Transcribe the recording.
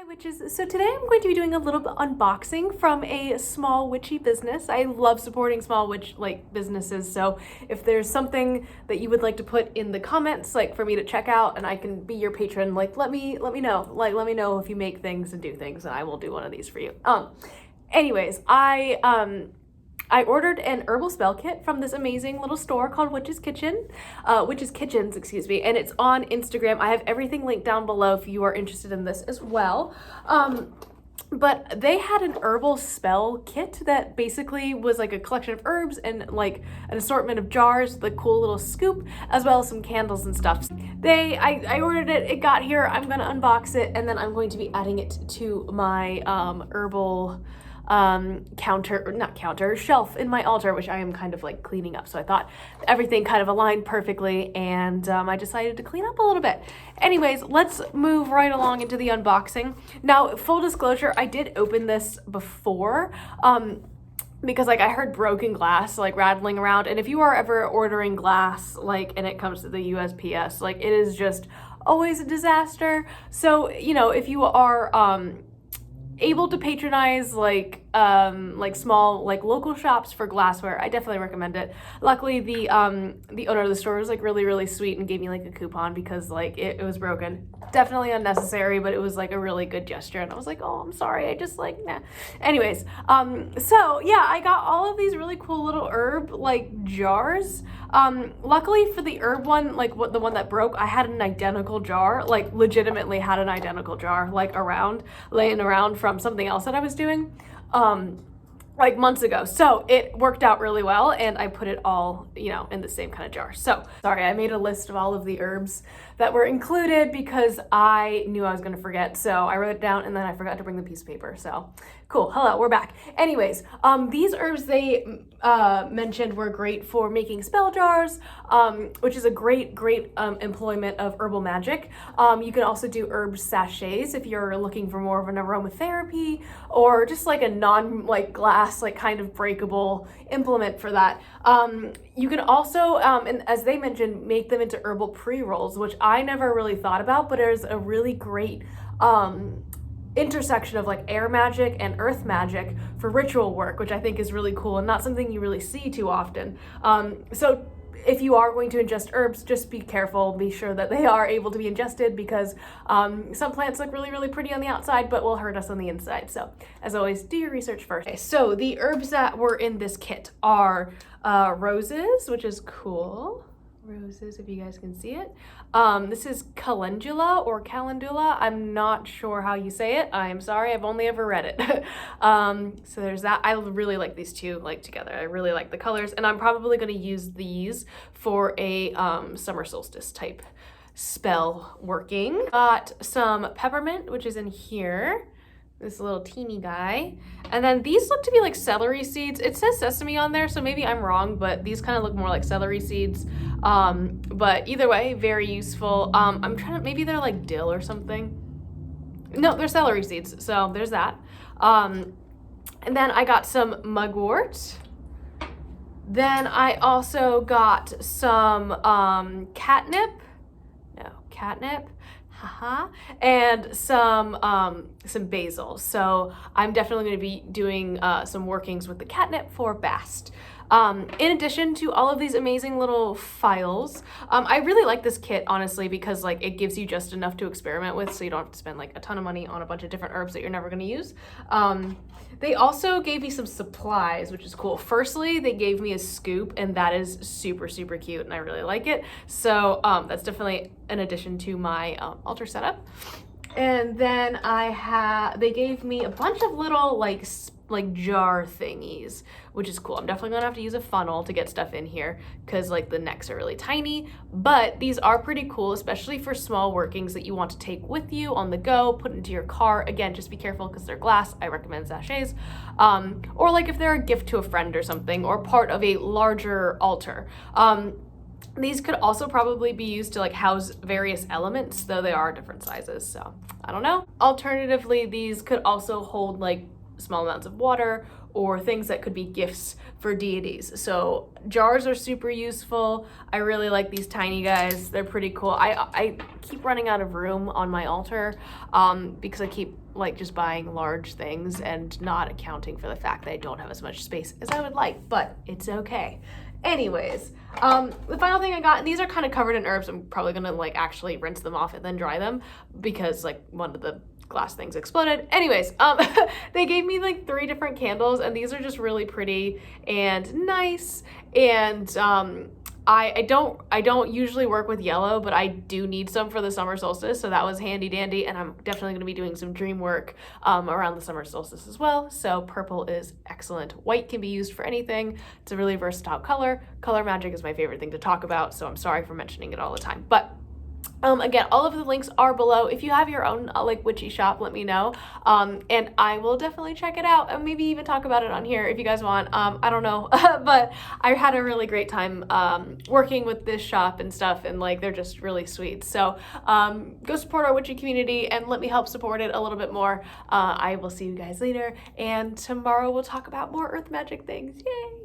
Hi witches, so today I'm going to be doing a little bit unboxing from a small witchy business. I love supporting small witch businesses, so if there's something that you would like to put in the comments for me to check out and I can be your patron, let me know. Let me know if you make things and do things and I will do one of these for you. Anyways, I ordered an herbal spell kit from this amazing little store called Witch's Kitchens, excuse me, and it's on Instagram. I have everything linked down below if you are interested in this as well. But they had an herbal spell kit that basically was like a collection of herbs and like an assortment of jars with a cool little scoop, as well as some candles and stuff. I ordered it, it got here, I'm gonna unbox it, and then I'm going to be adding it to my herbal shelf in my altar, which I am kind of cleaning up. So I thought everything kind of aligned perfectly, and I decided to clean up a little bit. Anyways, let's move right along into the unboxing. Now, full disclosure, I did open this before, because I heard broken glass rattling around, and if you are ever ordering glass and it comes to the USPS, it is just always a disaster. So, you know, if you are able to patronize small local shops for glassware, I definitely recommend it. Luckily the owner of the store was really sweet and gave me a coupon because it was broken. Definitely unnecessary, but it was a really good gesture, and I was oh, I'm sorry, I just nah. Anyways, so yeah, I got all of these really cool little herb jars. Luckily for the herb one, the one that broke, I had an identical jar, legitimately had an identical jar laying around from something else that I was doing months ago. So it worked out really well, and I put it all, in the same kind of jar. So sorry, I made a list of all of the herbs that were included because I knew I was going to forget. So I wrote it down and then I forgot to bring the piece of paper. So cool. Hello, we're back. Anyways, these herbs they mentioned were great for making spell jars, which is a great employment of herbal magic. You can also do herb sachets if you're looking for more of an aromatherapy, or just a non glass kind of breakable implement for that. You can also, and as they mentioned, make them into herbal pre-rolls, which I never really thought about, but there's a really great intersection of air magic and earth magic for ritual work, which I think is really cool and not something you really see too often. So if you are going to ingest herbs, just be careful, be sure that they are able to be ingested, because some plants look really pretty on the outside but will hurt us on the inside. So as always, do your research first. Okay, so the herbs that were in this kit are roses, which is cool. Roses, if you guys can see it. This is calendula or calendula. I'm not sure how you say it. I'm sorry, I've only ever read it. So there's that. I really like these two together. I really like the colors, and I'm probably going to use these for a summer solstice type spell working. Got some peppermint, which is in here. This little teeny guy. And then these look to be celery seeds. It says sesame on there, so maybe I'm wrong, but these kind of look more like celery seeds. But either way, very useful. I'm trying to, maybe they're dill or something. No, they're celery seeds, so there's that. And then I got some mugwort. Then I also got some catnip. And some basil. So I'm definitely going to be doing some workings with the catnip for Bast. In addition to all of these amazing little files, I really like this kit, honestly, because it gives you just enough to experiment with, so you don't have to spend a ton of money on a bunch of different herbs that you're never going to use. They also gave me some supplies, which is cool. Firstly, they gave me a scoop, and that is super cute, and I really like it. So that's definitely an addition to my altar setup. And then they gave me a bunch of little jar thingies, which is cool. I'm definitely gonna have to use a funnel to get stuff in here because the necks are really tiny, but these are pretty cool, especially for small workings that you want to take with you on the go, put into your car. Again, just be careful because they're glass. I recommend sachets. Or if they're a gift to a friend or something, or part of a larger altar. These could also probably be used to house various elements, though they are different sizes, so I don't know. Alternatively, these could also hold small amounts of water or things that could be gifts for deities. So jars are super useful. I really like these tiny guys. They're pretty cool. I keep running out of room on my altar because I keep like just buying large things and not accounting for the fact that I don't have as much space as I would like, but it's okay. Anyways, the final thing I got, and these are kind of covered in herbs. I'm probably gonna like actually rinse them off and then dry them because like one of the glass things exploded. Anyways, they gave me like 3 different candles, and these are just really pretty and nice. And I don't usually work with yellow, but I do need some for the summer solstice, so that was handy dandy. And I'm definitely going to be doing some dream work around the summer solstice as well. So purple is excellent. White can be used for anything. It's a really versatile color. Color magic is my favorite thing to talk about, so I'm sorry for mentioning it all the time. But again, all of the links are below. If you have your own like witchy shop, let me know. And I will definitely check it out and maybe even talk about it on here if you guys want. I don't know, but I had a really great time working with this shop and stuff, and like they're just really sweet. So go support our witchy community and let me help support it a little bit more. I will see you guys later, and tomorrow we'll talk about more earth magic things. Yay!